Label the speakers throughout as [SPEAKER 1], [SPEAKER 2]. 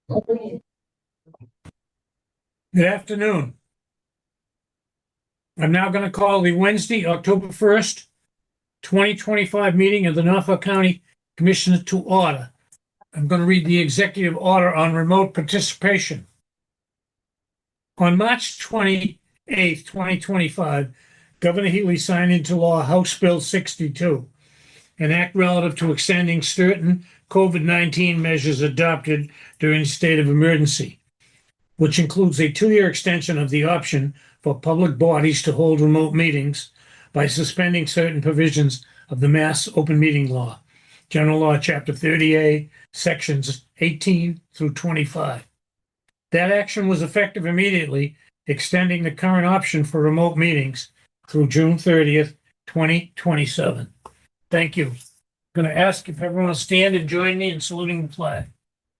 [SPEAKER 1] Good afternoon. I'm now going to call the Wednesday, October 1st, 2025 meeting of the Norfolk County Commissioners to order. I'm going to read the executive order on remote participation. On March 28th, 2025, Governor Healy signed into law House Bill 62, an act relative to extending certain COVID-19 measures adopted during the state of emergency, which includes a 2-year extension of the option for public bodies to hold remote meetings by suspending certain provisions of the Mass Open Meeting Law, General Law, Chapter 30A, Sections 18 through 25. That action was effective immediately, extending the current option for remote meetings through June 30th, 2027. Thank you. I'm going to ask if everyone will stand and join me in saluting the flag.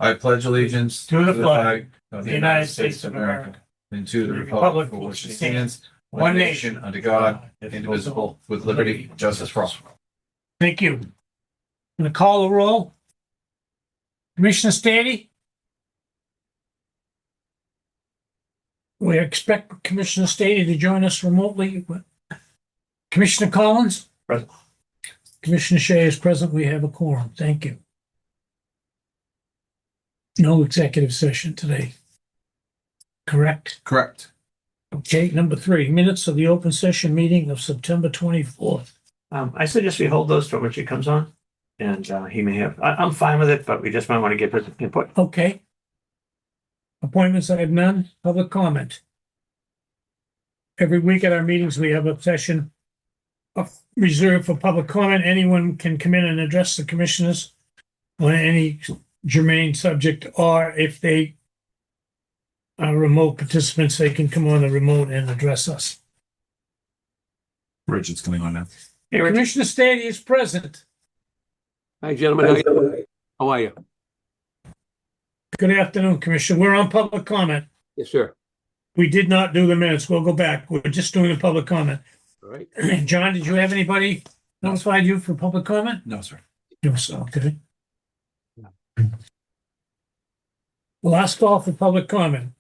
[SPEAKER 2] I pledge allegiance
[SPEAKER 1] to the flag
[SPEAKER 2] of the United States of America and to the republic for which it stands, one nation under God, indivisible, with liberty and justice for all.
[SPEAKER 1] Thank you. I'm going to call the roll. Commissioner Stady? We expect Commissioner Stady to join us remotely. Commissioner Collins?
[SPEAKER 2] Present.
[SPEAKER 1] Commissioner Shea is present. We have a quorum. Thank you. No executive session today. Correct?
[SPEAKER 2] Correct.
[SPEAKER 1] Okay, number 3, minutes of the open session meeting of September 24th.
[SPEAKER 3] I suggest we hold those till Richard comes on, and he may have. I'm fine with it, but we just might want to get his input.
[SPEAKER 1] Okay. Appointments, I have none. Public comment. Every week at our meetings, we have a session reserved for public comment. Anyone can come in and address the commissioners on any germane subject, or if they are remote participants, they can come on the remote and address us.
[SPEAKER 2] Richard's coming on now.
[SPEAKER 3] Hey, Richard.
[SPEAKER 1] Commissioner Stady is present.
[SPEAKER 4] Hi, gentlemen. How are you?
[SPEAKER 1] Good afternoon, Commissioner. We're on public comment.
[SPEAKER 4] Yes, sir.
[SPEAKER 1] We did not do the minutes. We'll go back. We're just doing the public comment.
[SPEAKER 4] All right.
[SPEAKER 1] John, did you have anybody notified you for public comment?
[SPEAKER 2] No, sir.
[SPEAKER 1] No, sir. Okay. Last call for public comment.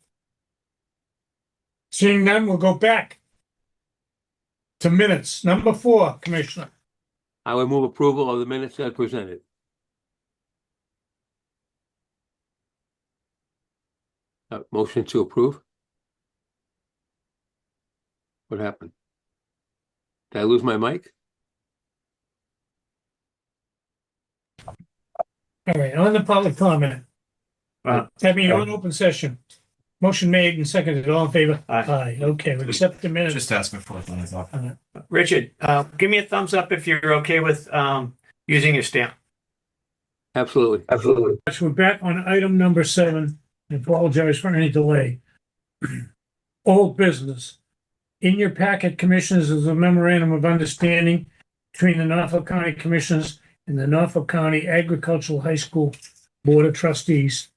[SPEAKER 1] Seeing none, we'll go back to minutes. Number 4, Commissioner.
[SPEAKER 4] I would move approval of the minutes as presented. Motion to approve. What happened? Did I lose my mic?
[SPEAKER 1] All right, on the public comment. On open session. Motion made and seconded. All in favor?
[SPEAKER 3] Aye.
[SPEAKER 1] Okay, we accept the minutes.
[SPEAKER 2] Just asking for it. I thought.
[SPEAKER 3] Richard, give me a thumbs up if you're okay with using your stamp.
[SPEAKER 4] Absolutely.
[SPEAKER 1] So we're back on item number 7. I apologize for any delay. Old business. In your packet, Commissioners, is a memorandum of understanding between the Norfolk County Commissioners and the Norfolk County Agricultural High School Board of Trustees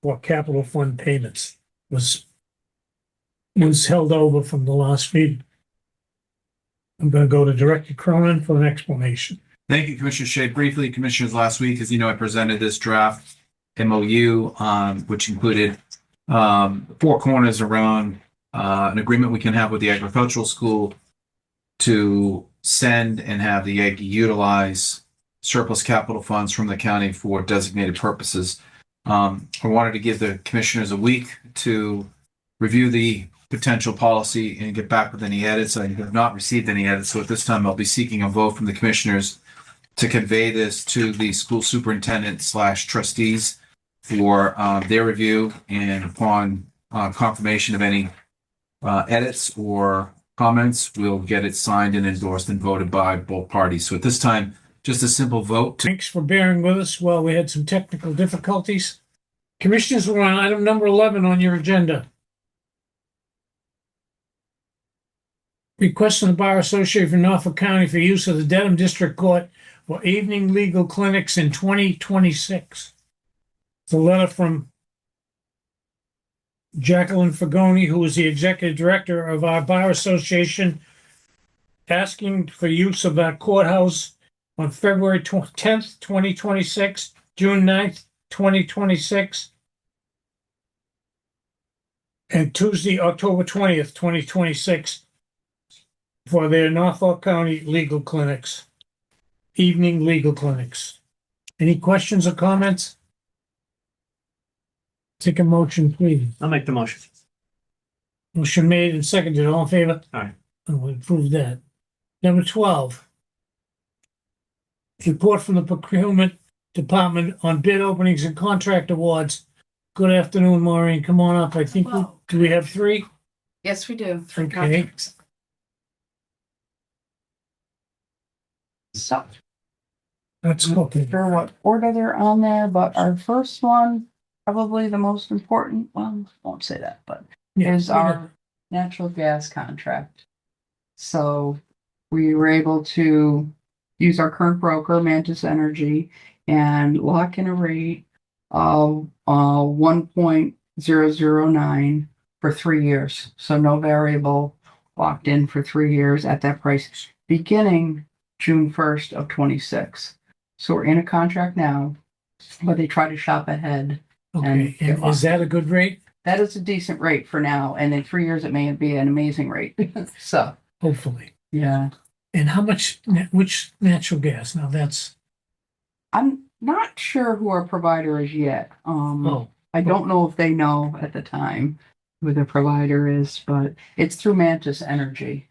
[SPEAKER 1] for capital fund payments. Was held over from the last meeting. I'm going to go to Director Cronin for an explanation.
[SPEAKER 2] Thank you, Commissioner Shea. Briefly, Commissioners, last week, as you know, I presented this draft MOU, which included 4 corners around an agreement we can have with the agricultural school to send and have the Aggie utilize surplus capital funds from the county for designated purposes. I wanted to give the commissioners a week to review the potential policy and get back with any edits. I have not received any edits, so at this time I'll be seeking a vote from the commissioners to convey this to the school superintendent / trustees for their review, and upon confirmation of any edits or comments, we'll get it signed and endorsed and voted by both parties. So at this time, just a simple vote.
[SPEAKER 1] Thanks for bearing with us while we had some technical difficulties. Commissioners, we're on item number 11 on your agenda. Request from the Bar Association of Norfolk County for use of the Dedham District Court for evening legal clinics in 2026. It's a letter from Jacqueline Fagoni, who is the executive director of our Bar Association, asking for use of our courthouse on February 10th, 2026, June 9th, 2026, and Tuesday, October 20th, 2026, for their Norfolk County legal clinics, evening legal clinics. Any questions or comments? Take a motion, please.
[SPEAKER 3] I'll make the motion.
[SPEAKER 1] Motion made and seconded. All in favor?
[SPEAKER 3] Aye.
[SPEAKER 1] And we approve that. Number 12. Report from the procurement department on bid openings and contract awards. Good afternoon, Maureen. Come on up. I think,
[SPEAKER 5] Hello.
[SPEAKER 1] do we have three?
[SPEAKER 5] Yes, we do. Three
[SPEAKER 1] Okay.
[SPEAKER 5] contracts. So,
[SPEAKER 1] That's okay.
[SPEAKER 5] sure what order they're on there, but our first one, probably the most important, well, I won't say that, but
[SPEAKER 1] Yeah,
[SPEAKER 5] is our natural gas contract. So we were able to use our current broker, Mantis Energy, and lock in a rate of 1.009 for 3 years. So no variable, locked in for 3 years at that price, beginning June 1st of 26. So we're in a contract now, but they try to shop ahead.
[SPEAKER 1] Okay,
[SPEAKER 5] and
[SPEAKER 1] and is that a good rate?
[SPEAKER 5] That is a decent rate for now, and in 3 years it may be an amazing rate. So,
[SPEAKER 1] Hopefully.
[SPEAKER 5] yeah.
[SPEAKER 1] And how much, which natural gas? Now that's,
[SPEAKER 5] I'm not sure who our provider is yet.
[SPEAKER 1] oh,
[SPEAKER 5] I don't know if they know at the time who the provider is, but it's through Mantis Energy.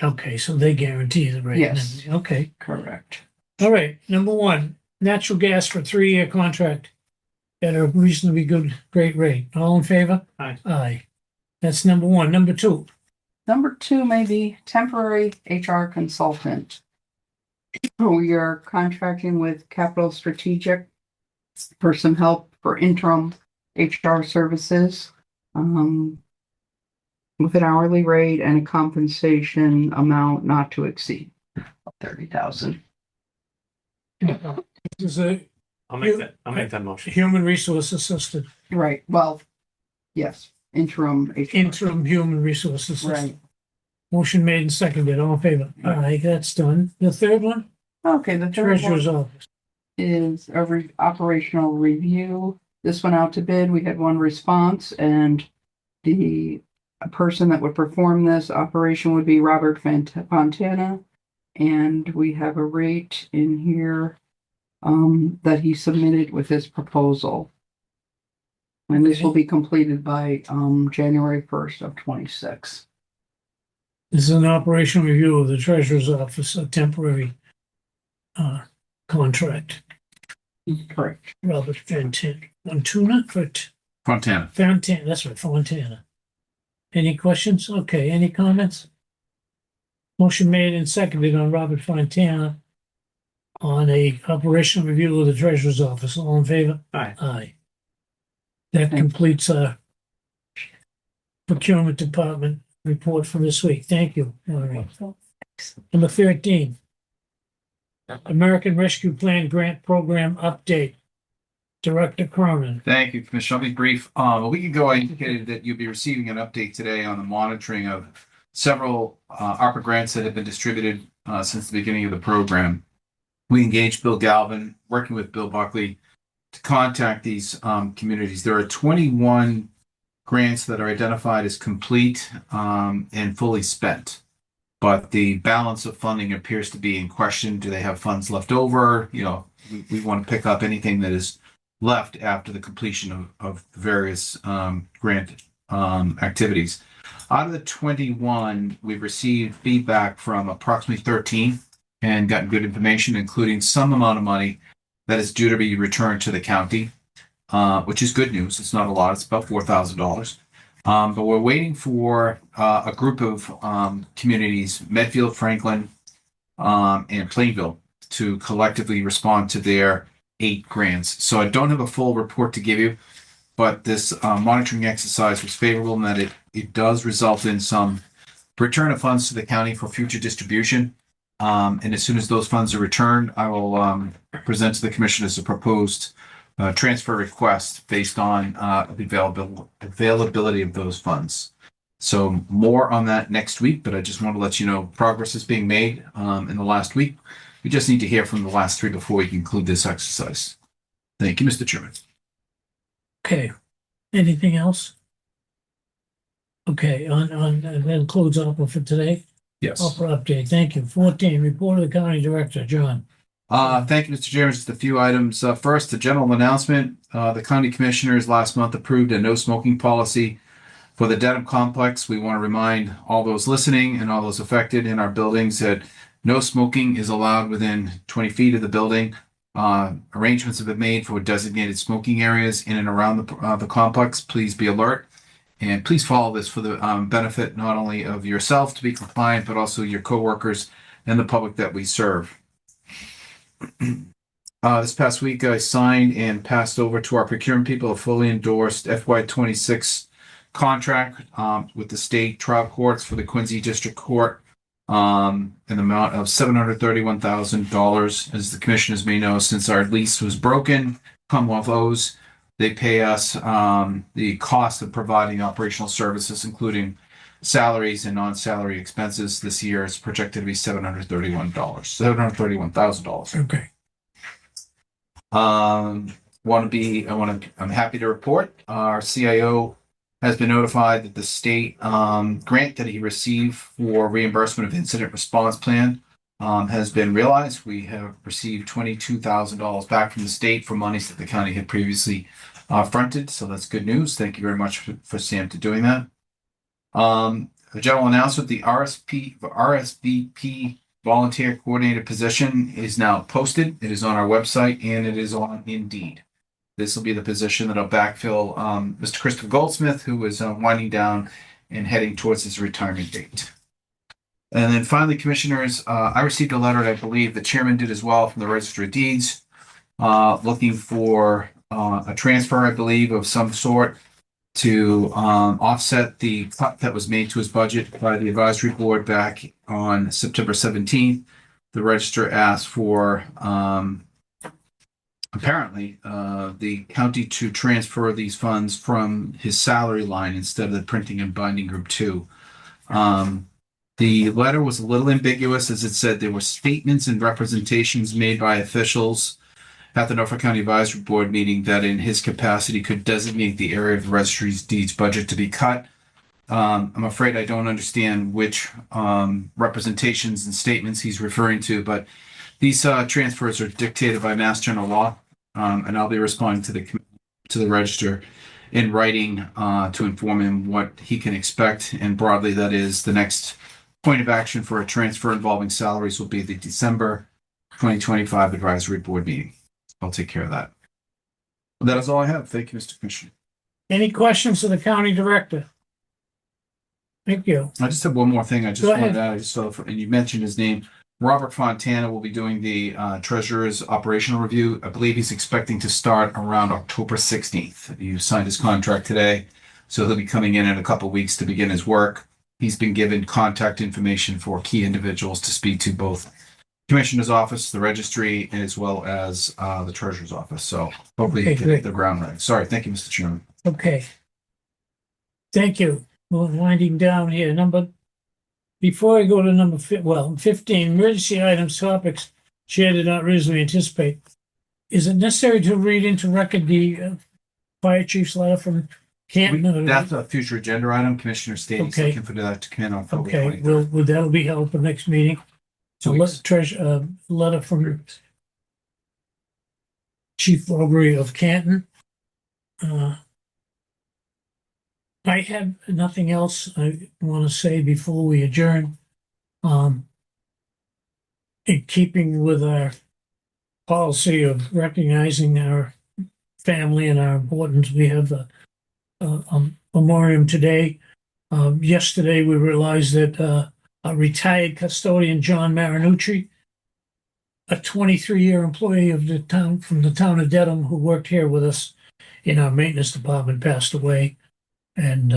[SPEAKER 1] okay, so they guarantee the rate. and
[SPEAKER 5] Yes.
[SPEAKER 1] everything. Okay.
[SPEAKER 5] Correct.
[SPEAKER 1] All right, number one, natural gas for 3-year contract at a reasonably good, great rate. All in favor?
[SPEAKER 3] Aye.
[SPEAKER 1] Aye. That's number one. Number two,
[SPEAKER 5] Number 2 may be temporary HR consultant. We are contracting with Capital Strategic for some help for interim HR services. With an hourly rate and a compensation amount not to exceed 30,000.
[SPEAKER 1] this is a
[SPEAKER 3] I'll make that motion.
[SPEAKER 1] human resource assistant,
[SPEAKER 5] Right. Well, yes, interim HR.
[SPEAKER 1] interim human resource assistant.
[SPEAKER 5] Right.
[SPEAKER 1] Motion made and seconded. All in favor? Aye, that's done. The third one,
[SPEAKER 5] Okay. The third
[SPEAKER 1] treasurer's
[SPEAKER 5] one
[SPEAKER 1] office.
[SPEAKER 5] is a operational review. This went out to bid. We had one response, and the person that would perform this operation would be Robert Fontana. And we have a rate in here that he submitted with his proposal. And this will be completed by January 1st of 26.
[SPEAKER 1] This is an operational review of the treasurer's office, a temporary contract.
[SPEAKER 5] Correct.
[SPEAKER 1] Robert Fontana,
[SPEAKER 2] Fontana.
[SPEAKER 1] Fontana, that's right, Fontana. Any questions? Okay, any comments? Motion made and seconded on Robert Fontana on a operational review of the treasurer's office. All in favor?
[SPEAKER 3] Aye.
[SPEAKER 1] Aye. That
[SPEAKER 5] Thank-
[SPEAKER 1] completes our procurement department report for this week. Thank you. Maureen. Number 13. American Rescue Plan Grant Program Update. Director Cronin.
[SPEAKER 2] Thank you, Commissioner. I'll be brief. A week ago, I indicated that you'll be receiving an update today on the monitoring of several ARPA grants that have been distributed since the beginning of the program. We engaged Bill Galvin, working with Bill Buckley, to contact these communities. There are 21 grants that are identified as complete and fully spent, but the balance of funding appears to be in question. Do they have funds left over? You know, we want to pick up anything that is left after the completion of various grant activities. Out of the 21, we've received feedback from approximately 13 and gotten good information, including some amount of money that is due to be returned to the county, which is good news. It's not a lot. It's about $4,000. But we're waiting for a group of communities, Medfield, Franklin, and Plainville, to collectively respond to their 8 grants. So I don't have a full report to give you, but this monitoring exercise was favorable in that it does result in some return of funds to the county for future distribution. And as soon as those funds are returned, I will present to the commissioners a proposed transfer request based on the availability of those funds. So more on that next week, but I just want to let you know progress is being made in the last week. We just need to hear from the last 3 before we conclude this exercise. Thank you, Mr. Chairman.
[SPEAKER 1] Okay. Anything else? Okay, that includes opera for today?
[SPEAKER 2] Yes.
[SPEAKER 1] Opera update, thank you. 14, report of the county director, John.
[SPEAKER 2] Thank you, Mr. Chairman. Just a few items. First, a general announcement. The county commissioners last month approved a no smoking policy for the Dedham complex. We want to remind all those listening and all those affected in our buildings that no smoking is allowed within 20 feet of the building. Arrangements have been made for designated smoking areas in and around the complex. Please be alert and please follow this for the benefit not only of yourself to be compliant, but also your coworkers and the public that we serve. This past week, I signed and passed over to our procurement people a fully endorsed FY26 contract with the state trial courts for the Quincy District Court in the amount of $731,000. As the commissioners may know, since our lease was broken, Commonwealth owes, they pay us the cost of providing operational services, including salaries and non-salary expenses. This year is projected to be $731,000.
[SPEAKER 1] Okay.
[SPEAKER 2] I'm happy to report our CIO has been notified that the state grant that he received for reimbursement of incident response plan has been realized. We have received $22,000 back from the state for monies that the county had previously fronted. So that's good news. Thank you very much for Sam to doing that. The general announcement, the RSVP volunteer coordinator position is now posted. It is on our website and it is on Indeed. This will be the position that'll backfill Mr. Christopher Goldsmith, who is winding down and heading towards his retirement date. And then finally, commissioners, I received a letter, and I believe the chairman did as well, from the Register of Deeds, looking for a transfer, I believe, of some sort to offset the cut that was made to his budget by the advisory board back on September 17th. The register asked for apparently the county to transfer these funds from his salary line instead of the printing and binding group 2. The letter was a little ambiguous, as it said there were statements and representations made by officials at the Norfolk County Advisory Board meeting that in his capacity could designate the area of the registry's deeds budget to be cut. I'm afraid I don't understand which representations and statements he's referring to, but these transfers are dictated by Mass General Law, and I'll be responding to the register in writing to inform him what he can expect. And broadly, that is the next point of action for a transfer involving salaries will be the December 2025 Advisory Board meeting. I'll take care of that. That is all I have. Thank you, Mr. Commissioner.
[SPEAKER 1] Any questions to the county director? Thank you.
[SPEAKER 2] I just have one more thing. I just
[SPEAKER 1] Go
[SPEAKER 2] wanted
[SPEAKER 1] ahead.
[SPEAKER 2] to add, I just saw, and you mentioned his name. Robert Fontana will be doing the treasurer's operational review. I believe he's expecting to start around October 16th. He signed his contract today, so he'll be coming in a couple of weeks to begin his work. He's been given contact information for key individuals to speak to, both Commissioner's office, the registry, as well as the treasurer's office. So hopefully
[SPEAKER 1] Okay,
[SPEAKER 2] he can
[SPEAKER 1] great.
[SPEAKER 2] hit the ground running. Sorry. Thank you, Mr. Chairman.
[SPEAKER 1] Okay. Thank you. We're winding down here. Before I go to number 15, emergency items, topics Chair did not reasonably anticipate. Is it necessary to read into record the fire chief's letter from Canton?
[SPEAKER 2] That's a future agenda item. Commissioner Stady's
[SPEAKER 1] Okay.
[SPEAKER 2] looking for that to come in on October
[SPEAKER 1] Okay,
[SPEAKER 2] 23rd.
[SPEAKER 1] that'll be held for next meeting.
[SPEAKER 2] 2
[SPEAKER 1] A
[SPEAKER 2] weeks.
[SPEAKER 1] letter from Chief Aubrey of Canton. I have nothing else I want to say before we adjourn. In keeping with our policy of recognizing our family and our importance, we have a memoriam today. Yesterday, we realized that a retired custodian, John Marinucci, a 23-year employee of the town, from the town of Dedham, who worked here with us in our maintenance department, passed away. And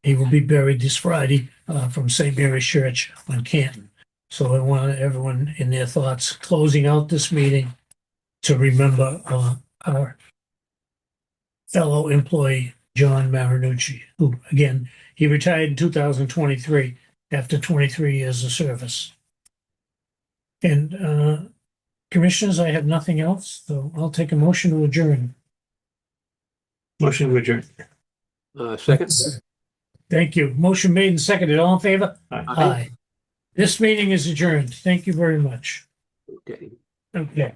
[SPEAKER 1] he will be buried this Friday from St. Mary's Church on Canton. So I want everyone in their thoughts, closing out this meeting, to remember our fellow employee, John Marinucci, who, again, he retired in 2023 after 23 years of service. And commissioners, I have nothing else, so I'll take a motion to adjourn.
[SPEAKER 3] Motion to adjourn.
[SPEAKER 4] Second?
[SPEAKER 1] Thank you. Motion made and seconded. All in favor?
[SPEAKER 3] Aye.
[SPEAKER 1] Aye. This meeting is adjourned. Thank you very much.
[SPEAKER 4] Okay.
[SPEAKER 1] Okay.